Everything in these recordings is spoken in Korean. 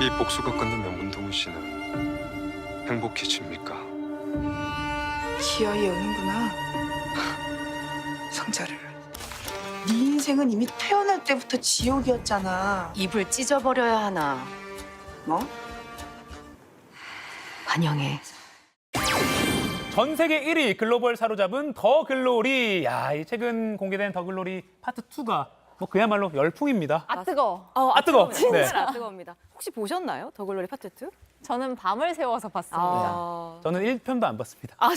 이 복수가 끝나면 문동훈 씨는 행복해집니까? 기어이 오는구나. 성자를. 네 인생은 이미 태어날 때부터 지옥이었잖아. 입을 찢어버려야 하나. 뭐? 환영해. 전 세계 1위 글로벌 사로잡은 더 글로리. 야, 이 최근 공개된 더 글로리 파트 2가 뭐 그야말로 열풍입니다. 아 뜨거. 아, 뜨거. 진짜 네. 아 뜨거입니다. 혹시 보셨나요? 더글로리 파트 2? 저는 밤을 새워서 봤습니다. 저는 1편도 안 봤습니다. 아,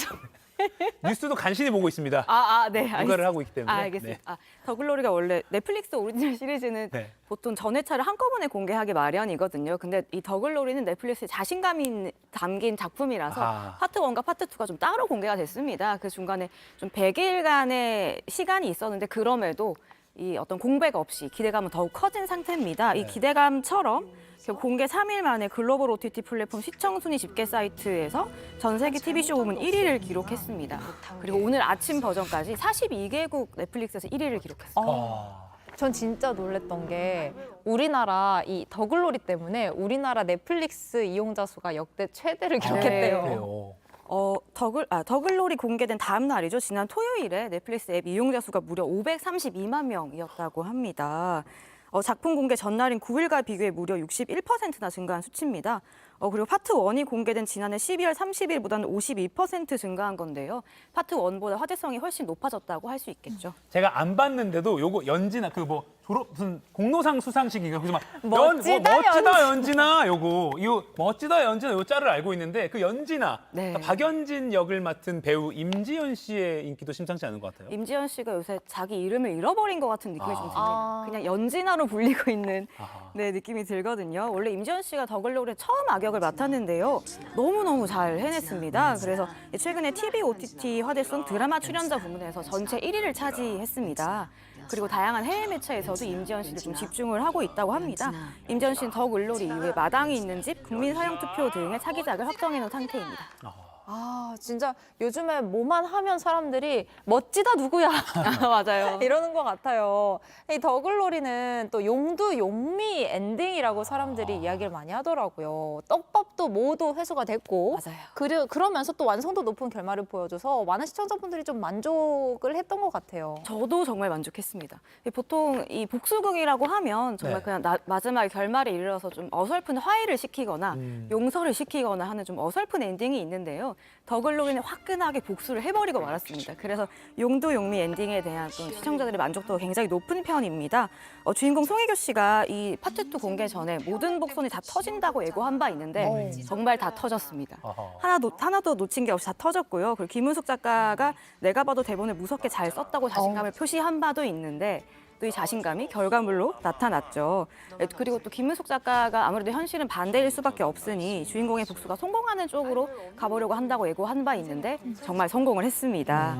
뉴스도 간신히 보고 있습니다. 네, 육아를 알겠습니다. 하고 있기 때문에. 알겠습니다. 더글로리가 원래 넷플릭스 오리지널 시리즈는 네. 보통 전회차를 한꺼번에 공개하기 마련이거든요. 근데 이 더글로리는 넷플릭스에 자신감이 담긴 작품이라서 아하. 파트 1과 파트 2가 좀 따로 공개가 됐습니다. 그 중간에 좀 100일간의 시간이 있었는데 그럼에도 이 어떤 공백 없이 기대감은 더욱 커진 상태입니다. 이 기대감처럼 공개 3일 만에 글로벌 OTT 플랫폼 시청 순위 집계 사이트에서 전 세계 TV쇼 부문 1위를 기록했습니다. 그리고 오늘 아침 버전까지 42개국 넷플릭스에서 1위를 기록했습니다. 전 진짜 놀랬던 게 우리나라 이 더글로리 때문에 우리나라 넷플릭스 이용자 수가 역대 최대를 기록했대요. 그래요. 더글로리 공개된 다음 날이죠. 지난 토요일에 넷플릭스 앱 이용자 수가 무려 532만 명이었다고 합니다. 작품 공개 전날인 9일과 비교해 무려 61%나 증가한 수치입니다. 그리고 파트 1이 공개된 지난해 12월 30일보다는 52% 증가한 건데요. 파트 1보다 화제성이 훨씬 높아졌다고 할 수 있겠죠. 제가 안 봤는데도 요거 연진아 그 뭐 졸업 무슨 공로상 수상식인가 그래서 막 멋지다, 연진아 이거 멋지다 연진아 요 짤을 알고 있는데 그 연진아 네. 그러니까 박연진 역을 맡은 배우 임지연 씨의 인기도 심상치 않은 것 같아요. 임지연 씨가 요새 자기 이름을 잃어버린 것 같은 느낌이 좀 듭니다. 아. 그냥 연진아로 불리고 있는 아하. 느낌이 들거든요. 원래 임지연 씨가 더글로리에 처음 악역을 맡았는데요. 너무너무 잘 해냈습니다. 그래서 최근에 TV, OTT 화제성 드라마 출연자 부문에서 전체 1위를 차지했습니다. 그리고 다양한 해외 매체에서도 임지연 씨를 좀 집중을 하고 있다고 합니다. 임지연 씨는 더글로리 이후에 마당이 있는 집, 국민 사형 투표 등의 차기작을 확정해 놓은 상태입니다. 진짜 요즘에 뭐만 하면 사람들이 멋지다 누구야 맞아요. 이러는 것 같아요. 이 더글로리는 또 용두 용미 엔딩이라고 사람들이 이야기를 많이 하더라고요. 떡밥도 모두 회수가 됐고 맞아요. 그러면서 또 완성도 높은 결말을 보여줘서 많은 시청자분들이 좀 만족을 했던 것 같아요. 저도 정말 만족했습니다. 보통 이 복수극이라고 하면 정말 네. 그냥 마지막 결말에 이르러서 좀 어설픈 화해를 시키거나 용서를 시키거나 하는 좀 어설픈 엔딩이 있는데요. 더글로리는 화끈하게 복수를 해버리고 말았습니다. 그래서 용두 용미 엔딩에 대한 또 시청자들의 만족도가 굉장히 높은 편입니다. 주인공 송혜교 씨가 이 파트 2 공개 전에 모든 복선이 다 터진다고 예고한 바 있는데 정말 다 터졌습니다. 하나도 놓친 게 없이 다 터졌고요. 그리고 김은숙 작가가 내가 봐도 대본을 무섭게 잘 썼다고 자신감을 표시한 바도 있는데 또 이 자신감이 결과물로 나타났죠. 그리고 또 김은숙 작가가 아무래도 현실은 반대일 수밖에 없으니 주인공의 복수가 성공하는 쪽으로 가보려고 한다고 예고한 바 있는데 정말 성공을 했습니다.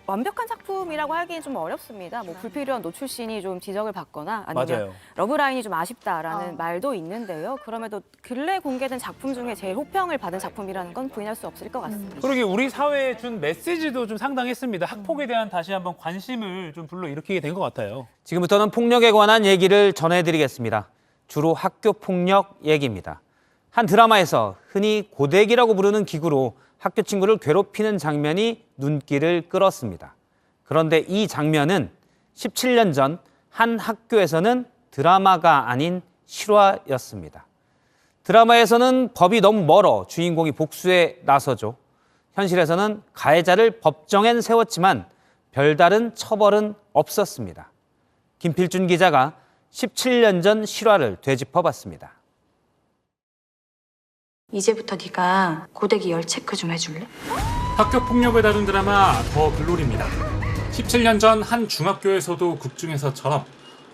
완벽한 작품이라고 하기엔 좀 어렵습니다. 불필요한 노출씬이 좀 지적을 받거나 아니면 맞아요. 러브라인이 좀 아쉽다라는 말도 있는데요. 그럼에도 근래 공개된 작품 중에 제일 호평을 받은 작품이라는 건 부인할 수 없을 것 같습니다. 그러게 우리 사회에 준 메시지도 좀 상당했습니다. 학폭에 대한 다시 한번 관심을 좀 불러일으키게 된 것 같아요. 지금부터는 폭력에 관한 얘기를 전해드리겠습니다. 주로 학교 폭력 얘기입니다. 한 드라마에서 흔히 고데기라고 부르는 기구로 학교 친구를 괴롭히는 장면이 눈길을 끌었습니다. 그런데 이 장면은 17년 전 한 학교에서는 드라마가 아닌 실화였습니다. 드라마에서는 법이 너무 멀어 주인공이 복수에 나서죠. 현실에서는 가해자를 법정엔 세웠지만 별다른 처벌은 없었습니다. 김필준 기자가 17년 전 실화를 되짚어봤습니다. 이제부터 네가 고데기 열 체크 좀 해줄래? 학교 폭력을 다룬 드라마 더 글로리입니다. 17년 전 한 중학교에서도 극중에서처럼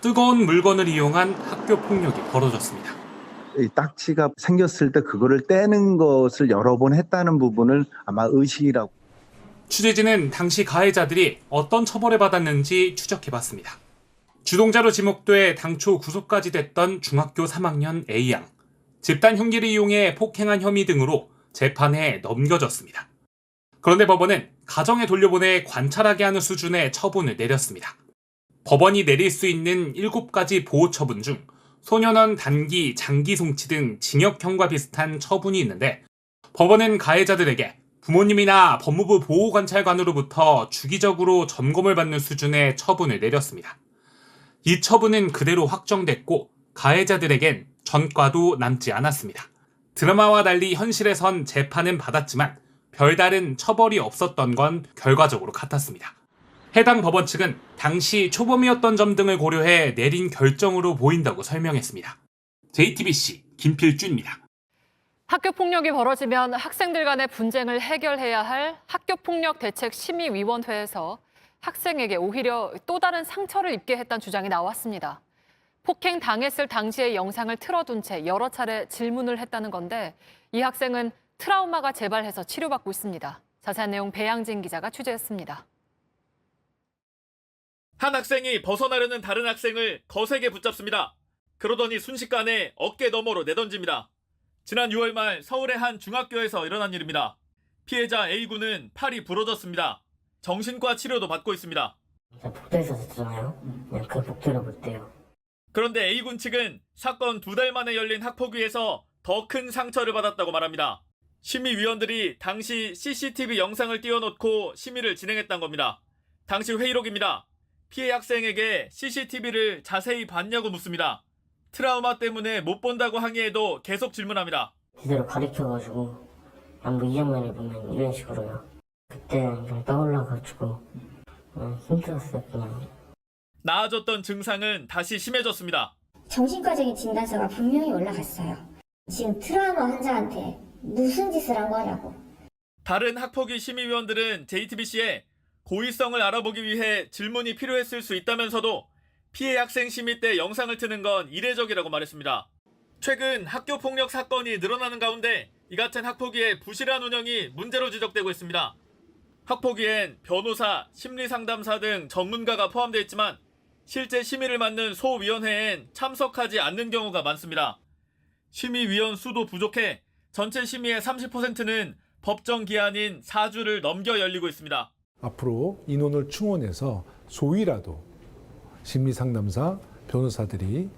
뜨거운 물건을 이용한 학교 폭력이 벌어졌습니다. 이 딱지가 생겼을 때 그거를 떼는 것을 여러 번 했다는 부분을 아마 의식이라고. 취재진은 당시 가해자들이 어떤 처벌을 받았는지 추적해봤습니다. 주동자로 지목돼 당초 구속까지 됐던 중학교 3학년 A양. 집단 흉기를 이용해 폭행한 혐의 등으로 재판에 넘겨졌습니다. 그런데 법원은 가정에 돌려보내 관찰하게 하는 수준의 처분을 내렸습니다. 법원이 내릴 수 있는 7가지 보호 처분 중 소년원 단기, 장기 송치 등 징역형과 비슷한 처분이 있는데 법원은 가해자들에게 부모님이나 법무부 보호관찰관으로부터 주기적으로 점검을 받는 수준의 처분을 내렸습니다. 이 처분은 그대로 확정됐고 가해자들에겐 전과도 남지 않았습니다. 드라마와 달리 현실에선 재판은 받았지만 별다른 처벌이 없었던 건 결과적으로 같았습니다. 해당 법원 측은 당시 초범이었던 점 등을 고려해 내린 결정으로 보인다고 설명했습니다. JTBC 김필준입니다. 학교폭력이 벌어지면 학생들 간의 분쟁을 해결해야 할 학교폭력대책심의위원회에서 학생에게 오히려 또 다른 상처를 입게 했다는 주장이 나왔습니다. 폭행 당했을 당시의 영상을 틀어둔 채 여러 차례 질문을 했다는 건데 이 학생은 트라우마가 재발해서 치료받고 있습니다. 자세한 내용 배양진 기자가 취재했습니다. 한 학생이 벗어나려는 다른 학생을 거세게 붙잡습니다. 그러더니 순식간에 어깨 너머로 내던집니다. 지난 6월 말 서울의 한 중학교에서 일어난 일입니다. 피해자 A군은 팔이 부러졌습니다. 정신과 치료도 받고 있습니다. 복도에서 졌잖아요. 그냥 그 복도를 못 떼요. 그런데 A군 측은 사건 2달 만에 열린 학폭위에서 더 큰 상처를 받았다고 말합니다. 심의위원들이 당시 CCTV 영상을 띄워놓고 심의를 진행했던 겁니다. 당시 회의록입니다. 피해 학생에게 CCTV를 자세히 봤냐고 묻습니다. 트라우마 때문에 못 본다고 항의해도 계속 질문합니다. 제대로 가르쳐가지고 안부 이 장면을 보면 이런 식으로요. 그때 그냥 떠올라가지고 힘들었어요 그냥. 나아졌던 증상은 다시 심해졌습니다. 정신과적인 진단서가 분명히 올라갔어요. 지금 트라우마 환자한테 무슨 짓을 한 거냐고. 다른 학폭위 심의위원들은 JTBC에 고의성을 알아보기 위해 질문이 필요했을 수 있다면서도 피해 학생 심의 때 영상을 트는 건 이례적이라고 말했습니다. 최근 학교폭력 사건이 늘어나는 가운데 이 같은 학폭위의 부실한 운영이 문제로 지적되고 있습니다. 학폭위엔 변호사, 심리상담사 등 전문가가 포함되어 있지만 실제 심의를 맡는 소위원회엔 참석하지 않는 경우가 많습니다. 심의위원 수도 부족해 전체 심의의 30%는 법정 기한인 4주를 넘겨 열리고 있습니다. 앞으로 인원을 충원해서 소위라도 심리상담사, 변호사들이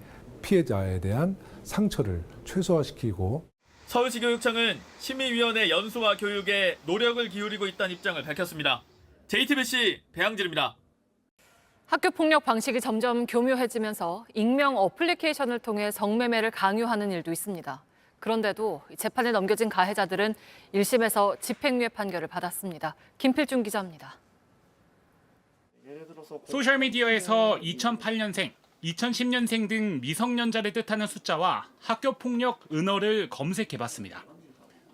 피해자에 대한 상처를 최소화시키고 서울시교육청은 심의위원회 연수와 교육에 노력을 기울이고 있다는 입장을 밝혔습니다. JTBC 배양진입니다. 학교폭력 방식이 점점 교묘해지면서 익명 어플리케이션을 통해 성매매를 강요하는 일도 있습니다. 그런데도 재판에 넘겨진 가해자들은 1심에서 집행유예 판결을 받았습니다. 김필준 기자입니다. 소셜미디어에서 2008년생, 2010년생 등 미성년자를 뜻하는 숫자와 학교폭력 은어를 검색해봤습니다.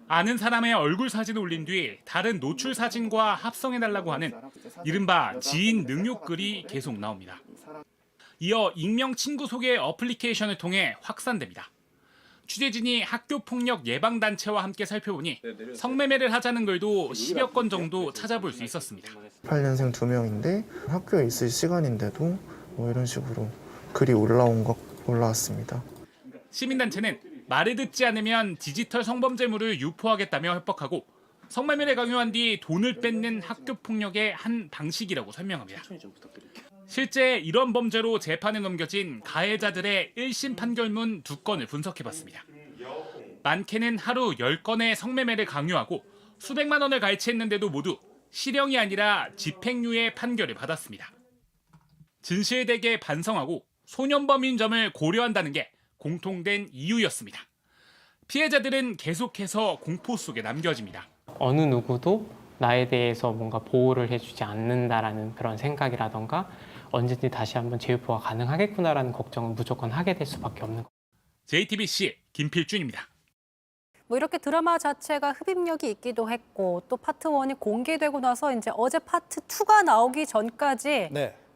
아는 사람의 얼굴 사진을 올린 뒤 다른 노출 사진과 합성해달라고 하는 이른바 지인 능욕 글이 계속 나옵니다. 이어 익명 친구 소개 어플리케이션을 통해 확산됩니다. 취재진이 학교폭력 예방단체와 함께 살펴보니 성매매를 하자는 글도 10여 건 정도 찾아볼 수 있었습니다. 8년생 2명인데 학교에 있을 시간인데도 이런 식으로 글이 올라왔습니다. 시민단체는 말을 듣지 않으면 디지털 성범죄물을 유포하겠다며 협박하고 성매매를 강요한 뒤 돈을 뺏는 학교폭력의 한 방식이라고 설명합니다. 실제 이런 범죄로 재판에 넘겨진 가해자들의 1심 판결문 2건을 분석해봤습니다. 많게는 하루 10건의 성매매를 강요하고 수백만 원을 갈취했는데도 모두 실형이 아니라 집행유예 판결을 받았습니다. 진실되게 반성하고 소년범인 점을 고려한다는 게 공통된 이유였습니다. 피해자들은 계속해서 공포 속에 남겨집니다. 어느 누구도 나에 대해서 뭔가 보호를 해주지 않는다라는 그런 생각이라던가 언제든지 다시 한번 재유포가 가능하겠구나라는 걱정은 무조건 하게 될 수밖에 없는 거예요. JTBC 김필준입니다. 뭐 이렇게 드라마 자체가 흡입력이 있기도 했고 또 파트 1이 공개되고 나서 이제 어제 파트 2가 나오기 전까지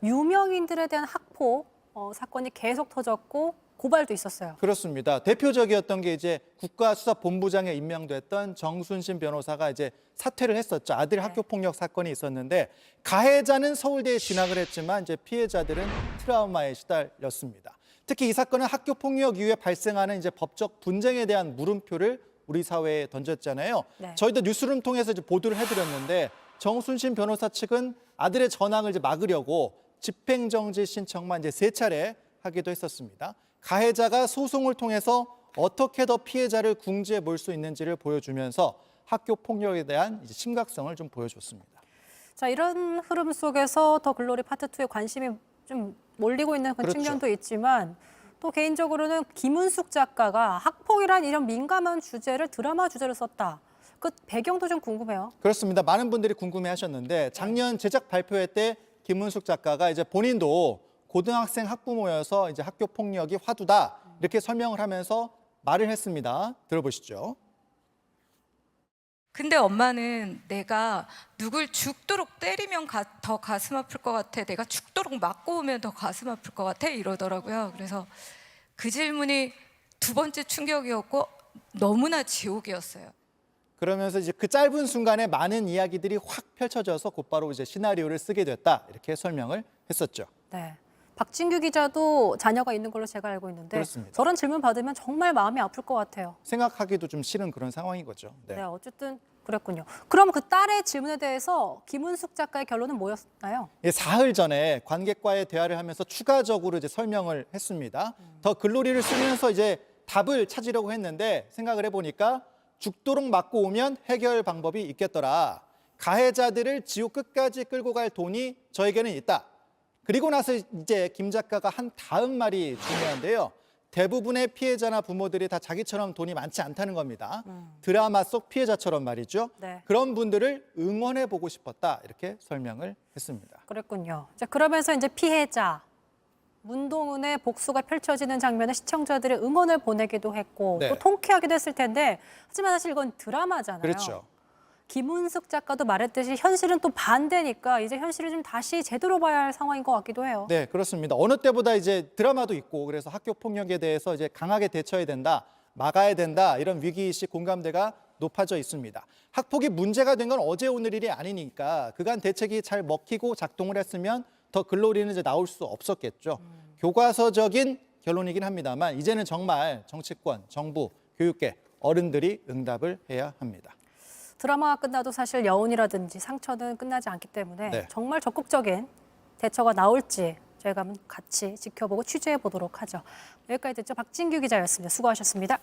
유명인들에 대한 학폭 사건이 계속 터졌고 고발도 있었어요. 그렇습니다. 대표적이었던 게 이제 국가수사본부장에 임명됐던 정순신 변호사가 이제 사퇴를 했었죠. 아들 학교폭력 사건이 있었는데 가해자는 서울대에 진학을 했지만 이제 피해자들은 트라우마에 시달렸습니다. 특히 이 사건은 학교폭력 이후에 발생하는 이제 법적 분쟁에 대한 물음표를 우리 사회에 던졌잖아요. 저희도 뉴스룸 통해서 이제 보도를 해드렸는데 정순신 변호사 측은 아들의 전학을 이제 막으려고 집행정지 신청만 이제 3차례 하기도 했었습니다. 가해자가 소송을 통해서 어떻게 더 피해자를 궁지에 몰 수 있는지를 보여주면서 학교 폭력에 대한 이제 심각성을 좀 보여줬습니다. 자, 이런 흐름 속에서 더 글로리 파트 2에 관심이 좀 몰리고 있는 그 그렇죠. 측면도 있지만 또 개인적으로는 김은숙 작가가 학폭이란 이런 민감한 주제를 드라마 주제로 썼다. 그 배경도 좀 궁금해요. 그렇습니다. 많은 분들이 궁금해하셨는데 작년 제작 발표회 때 김은숙 작가가 이제 본인도 고등학생 학부모여서 이제 학교 폭력이 화두다 이렇게 설명을 하면서 말을 했습니다. 들어보시죠. 근데 엄마는 내가 누굴 죽도록 때리면 더 가슴 아플 것 같아. 내가 죽도록 맞고 오면 더 가슴 아플 것 같아. 이러더라고요. 그래서 그 질문이 두 번째 충격이었고 너무나 지옥이었어요. 그러면서 이제 그 짧은 순간에 많은 이야기들이 확 펼쳐져서 곧바로 이제 시나리오를 쓰게 됐다 이렇게 설명을 했었죠. 네. 박진규 기자도 자녀가 있는 걸로 제가 알고 있는데 그렇습니다. 저런 질문 받으면 정말 마음이 아플 것 같아요. 생각하기도 좀 싫은 그런 상황인 거죠. 네, 어쨌든 그랬군요. 그럼 그 딸의 질문에 대해서 김은숙 작가의 결론은 뭐였나요? 예, 사흘 전에 관객과의 대화를 하면서 추가적으로 이제 설명을 했습니다. 더 글로리를 쓰면서 이제 답을 찾으려고 했는데 생각을 해보니까 죽도록 맞고 오면 해결 방법이 있겠더라. 가해자들을 지옥 끝까지 끌고 갈 돈이 저에게는 있다. 그리고 나서 이제 김 작가가 한 다음 말이 중요한데요. 대부분의 피해자나 부모들이 다 자기처럼 돈이 많지 않다는 겁니다. 드라마 속 피해자처럼 말이죠. 네. 그런 분들을 응원해보고 싶었다. 이렇게 설명을 했습니다. 그랬군요. 자, 그러면서 이제 피해자 문동은의 복수가 펼쳐지는 장면에 시청자들이 응원을 보내기도 했고 네. 또 통쾌하기도 했을 텐데 하지만 사실 이건 드라마잖아요. 그렇죠. 김은숙 작가도 말했듯이 현실은 또 반대니까 이제 현실을 좀 다시 제대로 봐야 할 상황인 것 같기도 해요. 네, 그렇습니다. 어느 때보다 이제 드라마도 있고 그래서 학교 폭력에 대해서 이제 강하게 대처해야 된다, 막아야 된다 이런 위기의식 공감대가 높아져 있습니다. 학폭이 문제가 된 건 어제 오늘 일이 아니니까 그간 대책이 잘 먹히고 작동을 했으면 더 글로리는 이제 나올 수 없었겠죠. 교과서적인 결론이긴 합니다만 이제는 정말 정치권, 정부, 교육계, 어른들이 응답을 해야 합니다. 드라마가 끝나도 사실 여운이라든지 상처는 끝나지 않기 때문에 네. 정말 적극적인 대처가 나올지 저희가 한번 같이 지켜보고 취재해 보도록 하죠. 여기까지 듣죠. 박진규 기자였습니다. 수고하셨습니다.